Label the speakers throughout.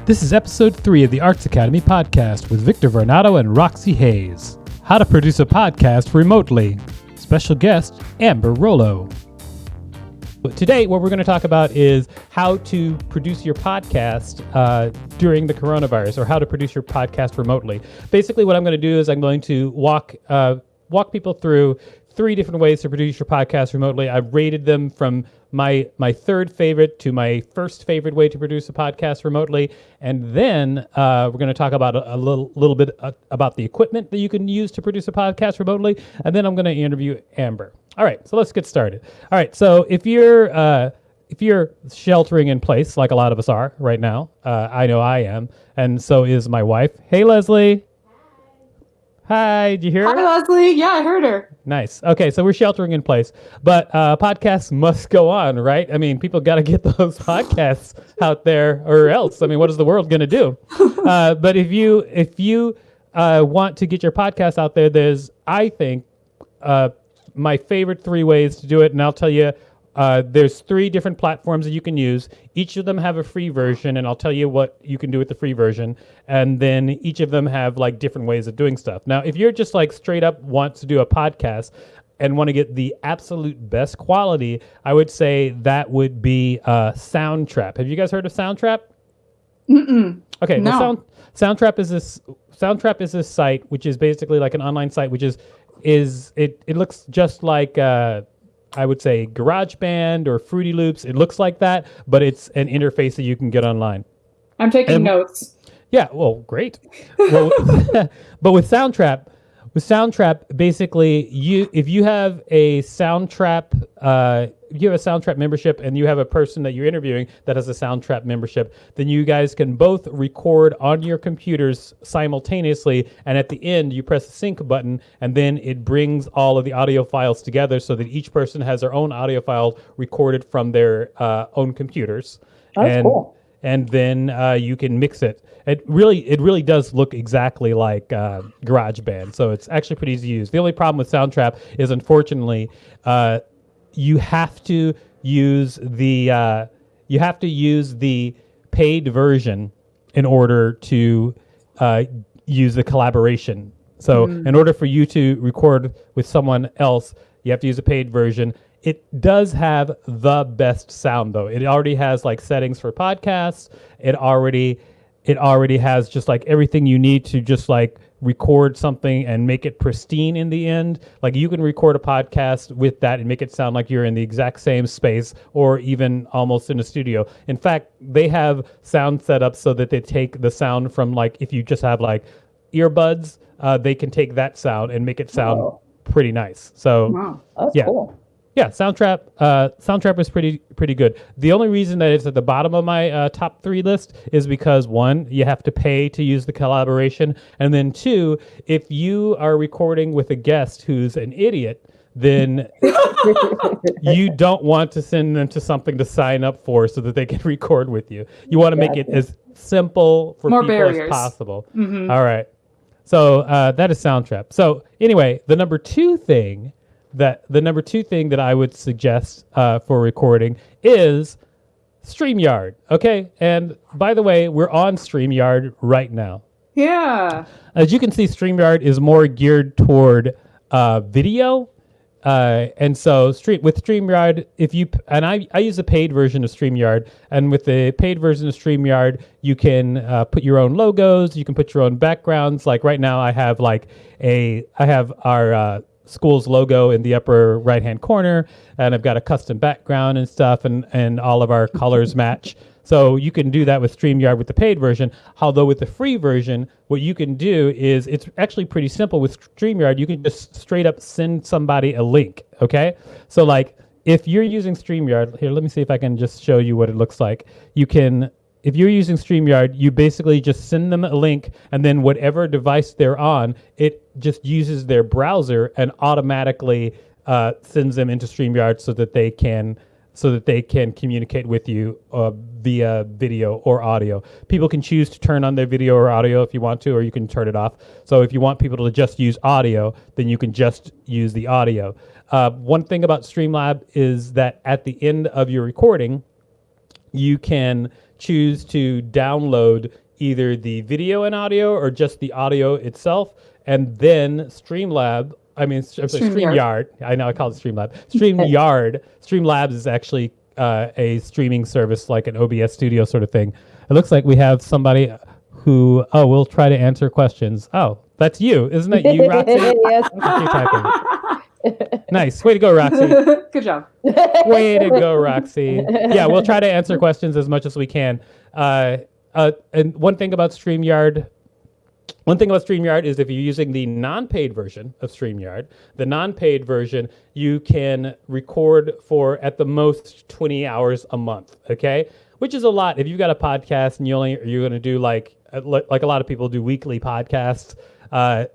Speaker 1: This is episode 3 of the Arts Academy podcast with Victor Varnado and Roxxy Haze. How to produce a podcast remotely. Special guest, Amber Rollo. Today, what we're going to talk about is how to produce your podcast during the coronavirus, or how to produce your podcast remotely. Basically, what I'm going to do is I'm going to walk people through 3 different ways to produce your podcast remotely. I've rated them from my third favorite to my first favorite way to produce a podcast remotely, and then we're going to talk about a little bit about the equipment that you can use to produce a podcast remotely, and then I'm going to interview Amber. All right, so let's get started. All right, so if you're sheltering in place, like a lot of us are right now, I know I am, and so is my wife. Hey, Leslie. Hi, did you hear her?
Speaker 2: Hi, Leslie. Yeah, I heard her.
Speaker 1: Nice. Okay, so we're sheltering in place, but podcasts must go on, right? I mean, people got to get those podcasts out there, or else. I mean, what is the world going to do? But if you want to get your podcast out there, there's, I think, my favorite 3 ways to do it, and I'll tell you. There's 3 different platforms that you can use. Each of them have a free version, and I'll tell you what you can do with the free version. And then each of them have like different ways of doing stuff. Now, if you're just like straight up want to do a podcast and want to get the absolute best quality, I would say that would be Soundtrap. Have you guys heard of Soundtrap?
Speaker 2: Mm-mm.
Speaker 1: Okay,
Speaker 2: no.
Speaker 1: well, Soundtrap is this site which is basically like an online site, which it looks just like I would say GarageBand or Fruity Loops. It looks like that, but it's an interface that you can get online.
Speaker 2: I'm taking notes.
Speaker 1: Yeah, well, great. Well, but with Soundtrap, basically, if you have a Soundtrap membership and you have a person that you're interviewing that has a Soundtrap membership, then you guys can both record on your computers simultaneously, and at the end you press the sync button, and then it brings all of the audio files together so that each person has their own audio file recorded from their own computers.
Speaker 2: That's cool.
Speaker 1: And then you can mix it. It really does look exactly like GarageBand, so it's actually pretty easy to use. The only problem with Soundtrap is, unfortunately, you have to use the paid version in order to use the collaboration. So in order for you to record with someone else, you have to use a paid version. It does have the best sound, though. It already has like settings for podcasts. It already has just like everything you need to just like record something and make it pristine in the end. Like you can record a podcast with that and make it sound like you're in the exact same space or even almost in a studio. In fact, they have sound set up so that they take the sound from, like, if you just have like earbuds, they can take that sound and make it sound pretty nice. So
Speaker 2: wow, that's cool.
Speaker 1: Yeah, Soundtrap is pretty good. The only reason that it's at the bottom of my top 3 list is because, 1, you have to pay to use the collaboration, and then 2, if you are recording with a guest who's an idiot, then you don't want to send them to something to sign up for so that they can record with you. You want to make it as simple for people as possible. Mm-hmm. All right. So that is Soundtrap. So anyway, the number two thing that I would suggest for recording is StreamYard. Okay, and by the way, we're on StreamYard right now.
Speaker 2: Yeah.
Speaker 1: As you can see, StreamYard is more geared toward video, and so with StreamYard, I use a paid version of StreamYard, and with the paid version of StreamYard, you can put your own logos, you can put your own backgrounds. Like right now, I have our school's logo in the upper right-hand corner, and I've got a custom background and stuff, and all of our colors match. So you can do that with StreamYard with the paid version. Although with the free version, what you can do is, it's actually pretty simple with StreamYard. You can just straight up send somebody a link, okay? So like if you're using StreamYard, here, let me see if I can just show you what it looks like. If you're using StreamYard, you basically just send them a link, and then whatever device they're on, it just uses their browser and automatically sends them into StreamYard so that they can communicate with you via video or audio. People can choose to turn on their video or audio if you want to, or you can turn it off. So if you want people to just use audio, then you can just use the audio. One thing about Streamlab is that at the end of your recording, you can choose to download either the video and audio or just the audio itself, and then StreamYard. I know I call it Streamlab. Streamlabs is actually a streaming service like an OBS studio sort of thing. It looks like we have somebody who, we'll try to answer questions. Oh, that's you. Isn't that you, Roxy?
Speaker 3: Yes.
Speaker 1: Nice. Way to go, Roxy.
Speaker 2: Good job.
Speaker 1: Way to go, Roxy. Yeah, we'll try to answer questions as much as we can. And one thing about StreamYard is if you're using the non-paid version of StreamYard, the non-paid version, you can record for at the most 20 hours a month, okay? Which is a lot. If you've got a podcast and you're going to do like a lot of people do weekly podcasts,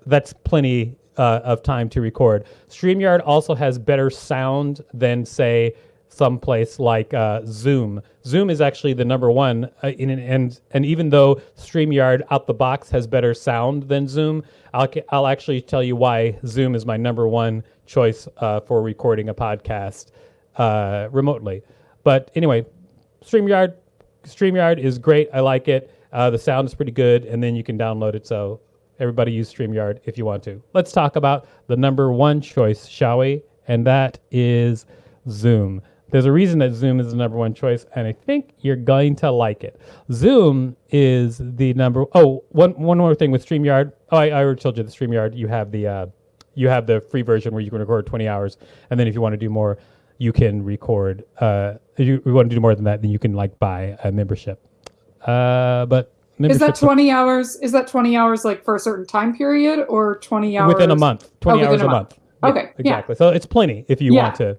Speaker 1: that's plenty of time to record. StreamYard also has better sound than, say, someplace like Zoom. Zoom is actually the number one, and even though StreamYard out the box has better sound than Zoom, I'll actually tell you why Zoom is my number one choice for recording a podcast remotely. But anyway, StreamYard is great. I like it. The sound is pretty good, and then you can download it. So everybody use StreamYard if you want to. Let's talk about the number one choice, shall we? And that is Zoom. There's a reason that Zoom is the number one choice, and I think you're going to like it. Zoom is the number. One more thing with StreamYard. I already told you the StreamYard. You have the free version where you can record 20 hours, and then if you want to do more, you can record. If you want to do more than that, then you can buy a membership. But
Speaker 2: is that 20 hours? Is that 20 hours like for a certain time period, or 20 hours
Speaker 1: within a month? 20 hours a month.
Speaker 2: Okay,
Speaker 1: yeah, exactly. So it's plenty if you want to.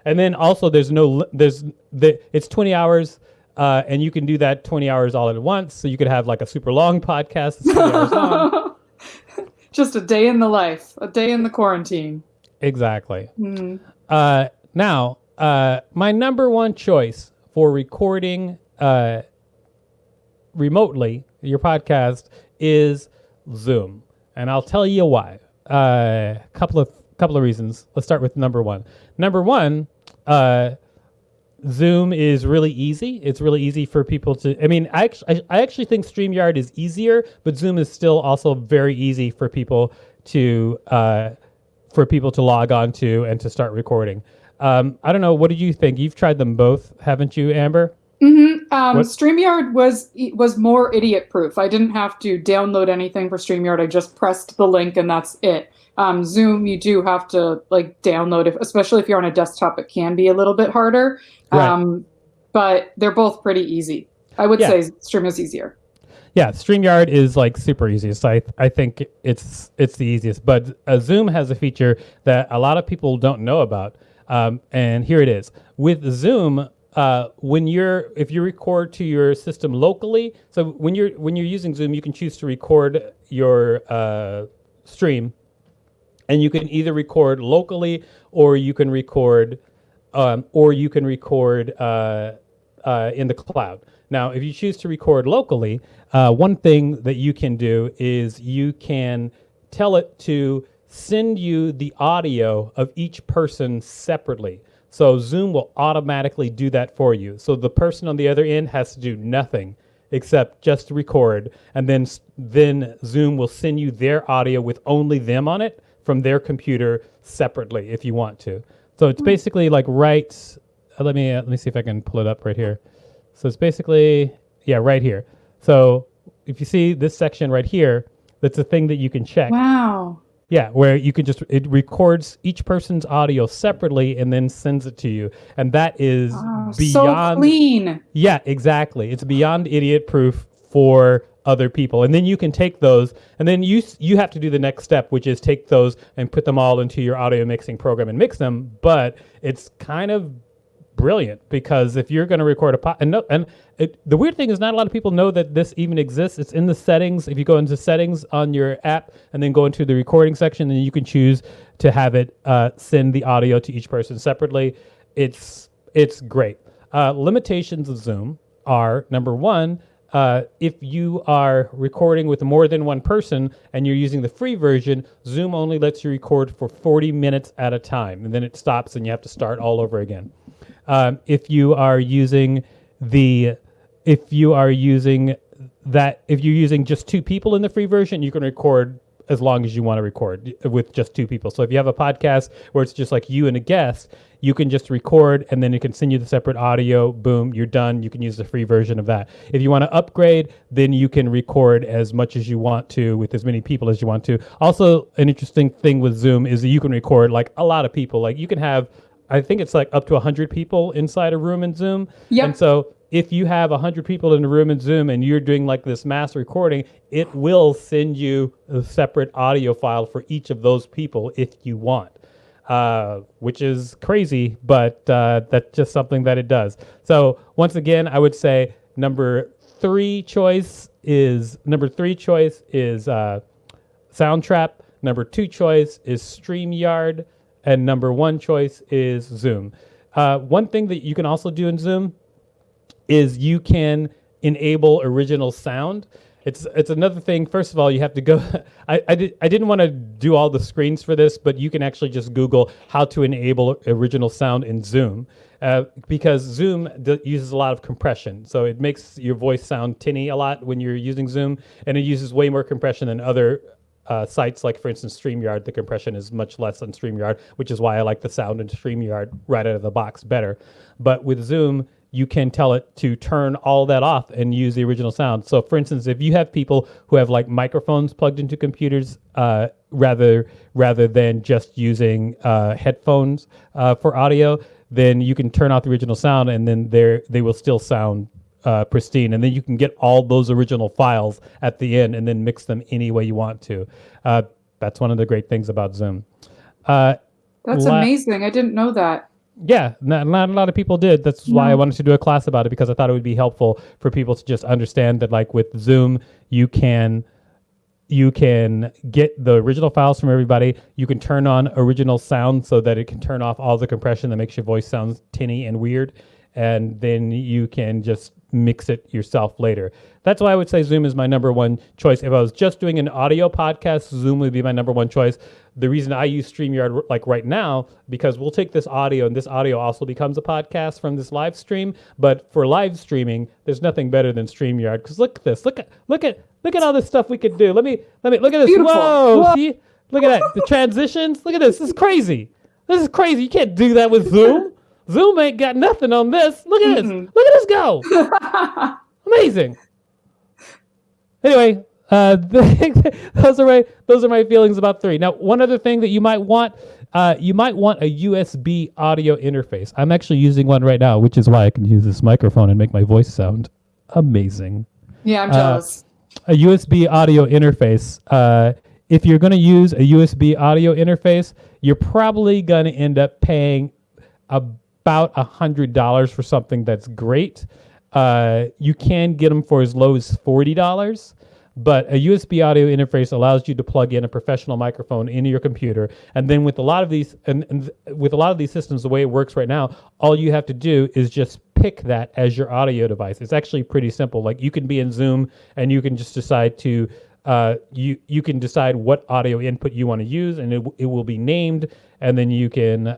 Speaker 1: And then also it's 20 hours, and you can do that 20 hours all at once. So you could have like a super long podcast that's 20 hours long.
Speaker 2: Just a day in the life, a day in the quarantine.
Speaker 1: Exactly. Now, my number one choice for recording remotely your podcast is Zoom, and I'll tell you why. Couple of reasons. Let's start with number one. Number one, Zoom is really easy. It's really easy for people to. I mean, I actually think StreamYard is easier, but Zoom is still also very easy for people to log on to and to start recording. I don't know. What did you think? You've tried them both, haven't you, Amber?
Speaker 2: Mm-hmm. StreamYard was more idiot-proof. I didn't have to download anything for StreamYard. I just pressed the link and that's it. Zoom, you do have to download, especially if you're on a desktop. It can be a little bit harder, right. But they're both pretty easy. I would say StreamYard is easier.
Speaker 1: Yeah, StreamYard is super easy. So I think it's the easiest. But Zoom has a feature that a lot of people don't know about, and here it is. With Zoom, if you record to your system locally, so when you're using Zoom, you can choose to record your stream. And you can either record locally, or you can record in the cloud. Now, if you choose to record locally, one thing that you can do is you can tell it to send you the audio of each person separately. So Zoom will automatically do that for you. So the person on the other end has to do nothing except just record, and then Zoom will send you their audio with only them on it from their computer separately if you want to. So it's basically let me see if I can pull it up right here. So it's basically right here. So if you see this section right here, that's a thing that you can check.
Speaker 2: Wow.
Speaker 1: Yeah, where you can it records each person's audio separately and then sends it to you. And that is beyond...
Speaker 2: so clean.
Speaker 1: Yeah, exactly. It's beyond idiot proof for other people. And then you can take those, and then you have to do the next step, which is take those and put them all into your audio mixing program and mix them. But it's kind of brilliant, because if you're going to record the weird thing is not a lot of people know that this even exists. It's in the settings. If you go into settings on your app and then go into the recording section, then you can choose to have it send the audio to each person separately. It's great. Limitations of Zoom are, number one, if you are recording with more than one person and you're using the free version, Zoom only lets you record for 40 minutes at a time, and then it stops and you have to start all over again. If you are using the if you are using if you're using just two people in the free version, you can record as long as you want to record with just two people. So if you have a podcast where it's just like you and a guest, you can just record and then you can send you the separate audio. Boom, you're done. You can use the free version of that. If you want to upgrade, then you can record as much as you want to with as many people as you want to. Also, an interesting thing with Zoom is that you can record like a lot of people. Like you can have, I think it's like up to 100 people inside a room in Zoom.
Speaker 2: Yep.
Speaker 1: And so if you have 100 people in a room in Zoom and you're doing like this mass recording, it will send you a separate audio file for each of those people if you want, which is crazy, but that's just something that it does. So once again, I would say number three choice is Soundtrap. Number two choice is StreamYard. And number one choice is Zoom. One thing that you can also do in Zoom is you can enable original sound. It's another thing. First of all, you have to go. I didn't want to do all the screens for this, but you can actually just Google how to enable original sound in Zoom, because Zoom uses a lot of compression, so it makes your voice sound tinny a lot when you're using Zoom, and it uses way more compression than other sites, like for instance StreamYard. The compression is much less on StreamYard, which is why I like the sound in StreamYard right out of the box better. But with Zoom, you can tell it to turn all that off and use the original sound. So for instance, if you have people who have like microphones plugged into computers, rather than just using headphones for audio, then you can turn off the original sound and then they will still sound pristine, and then you can get all those original files at the end and then mix them any way you want to. That's one of the great things about Zoom.
Speaker 2: That's amazing. I didn't know that.
Speaker 1: Yeah, not a lot of people did. That's why I wanted to do a class about it, because I thought it would be helpful for people to just understand that, like with Zoom, you can get the original files from everybody. You can turn on original sound so that it can turn off all the compression that makes your voice sound tinny and weird, and then you can just mix it yourself later. That's why I would say Zoom is my number one choice. If I was just doing an audio podcast, Zoom would be my number one choice. The reason I use StreamYard like right now, because we'll take this audio, and this audio also becomes a podcast from this live stream. But for live streaming, there's nothing better than StreamYard. Because look at this, look at all this stuff we could do. Let me look at this.
Speaker 2: Beautiful.
Speaker 1: Whoa. See, look at that. The transitions. Look at this. This is crazy. This is crazy. You can't do that with Zoom. Zoom ain't got nothing on this. Look at this. Look at this go. Amazing. Anyway, those are my feelings about 3. Now, one other thing that you might want a USB audio interface. I'm actually using one right now, which is why I can use this microphone and make my voice sound amazing.
Speaker 2: Yeah, I'm jealous.
Speaker 1: A USB audio interface. If you're going to use a USB audio interface, you're probably going to end up paying about $100 for something that's great. You can get them for as low as $40, but a USB audio interface allows you to plug in a professional microphone into your computer. And then with a lot of these, and with a lot of these systems, the way it works right now, all you have to do is just pick that as your audio device. It's actually pretty simple. Like you can be in Zoom and you can just decide to, you can decide what audio input you want to use, and it will be named, and then you can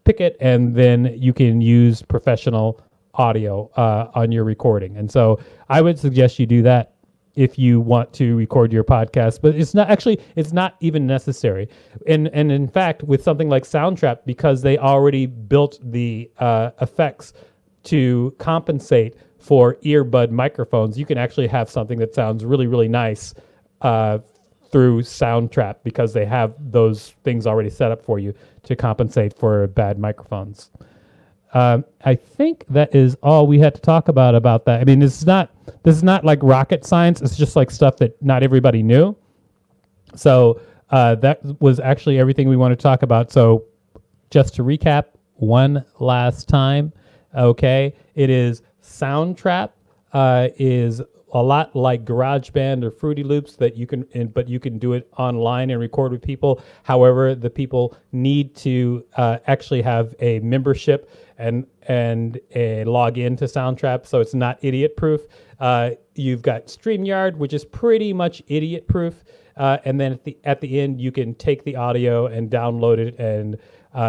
Speaker 1: pick it, and then you can use professional audio on your recording. And so I would suggest you do that if you want to record your podcast, but it's not even necessary. And in fact, with something like Soundtrap, because they already built the effects to compensate for earbud microphones, you can actually have something that sounds really, really nice through Soundtrap, because they have those things already set up for you to compensate for bad microphones. I think that is all we had to talk about that. I mean, this is not like rocket science. It's just like stuff that not everybody knew. So that was actually everything we wanted to talk about. So just to recap one last time, okay, it is Soundtrap is a lot like GarageBand or Fruity Loops but you can do it online and record with people. However, the people need to actually have a membership and a login to Soundtrap, so it's not idiot proof. You've got StreamYard, which is pretty much idiot proof, and then at the end you can take the audio and download it and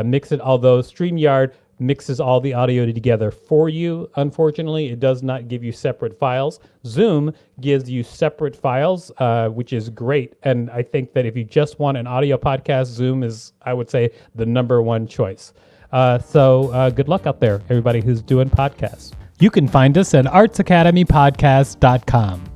Speaker 1: mix it. Although StreamYard mixes all the audio together for you. Unfortunately, it does not give you separate files. Zoom gives you separate files, which is great. And I think that if you just want an audio podcast, Zoom is, I would say, the number one choice. So good luck out there, everybody who's doing podcasts. You can find us at artsacademypodcast.com.